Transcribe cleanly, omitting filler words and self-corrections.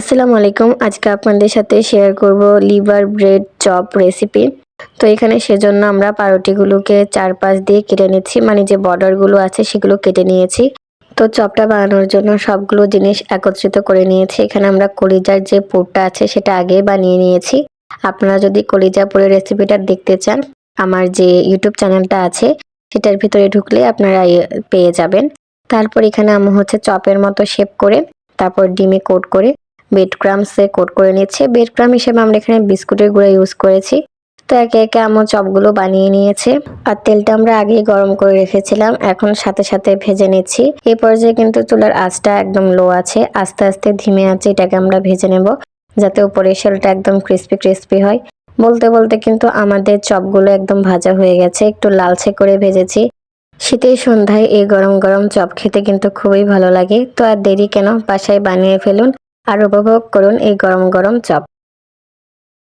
আসসালামু আলাইকুম। আজকে আপনাদের সাথে শেয়ার করব লিভার ব্রেড চপ রেসিপি। তো এখানে সেজন্য আমরা পাউরুটিগুলোকে চারপাশ দিয়ে কেটে নিচ্ছি, মানে যে বর্ডারগুলো আছে সেগুলো কেটে নিয়েছি। তো চপটা বানানোর জন্য সবগুলো জিনিস একত্রিত করে নিয়েছি। এখানে আমরা কলিজার যে পুরটা আছে সেটা আগেই বানিয়ে নিয়েছি। আপনারা যদি কলিজা পুরের রেসিপিটা দেখতে চান, আমার যে ইউটিউব চ্যানেলটা আছে সেটার ভিতরে ঢুকলে আপনারা পেয়ে যাবেন। তারপর এখানে আমি চপের মতো শেপ করে তারপর ডিমে কোট করে ব্রেড ক্রাম্বসে কোট করে নিচ্ছে। ব্রেড ক্রাম্ব হিসেবে আমরা এখানে বিস্কুটের গুঁড়া ইউজ করেছি। তো একে একে আমার চপগুলো বানিয়ে নিয়েছে। আর তেলটা আমরা আগেই গরম করে রেখেছিলাম, এখন সাথে সাথে ভেজে নিচ্ছি। এই পর্যায়ে কিন্তু চুলার আঁচটা একদম লো আছে, আস্তে আস্তে ধিমে আঁচে এটাকে আমরা ভেজে নেব, যাতে উপরের শেলটা একদম ক্রিস্পি ক্রিস্পি হয়। বলতে বলতে কিন্তু আমাদের চপগুলো একদম ভাজা হয়ে গেছে, একটু লালচে করে ভেজেছি। শীতের সন্ধ্যায় এই গরম গরম চপ খেতে কিন্তু খুবই ভালো লাগে। তো আর দেরি কেন, বাসায় বানিয়ে ফেলুন আর উপভোগ করুন এই গরম গরম চপ।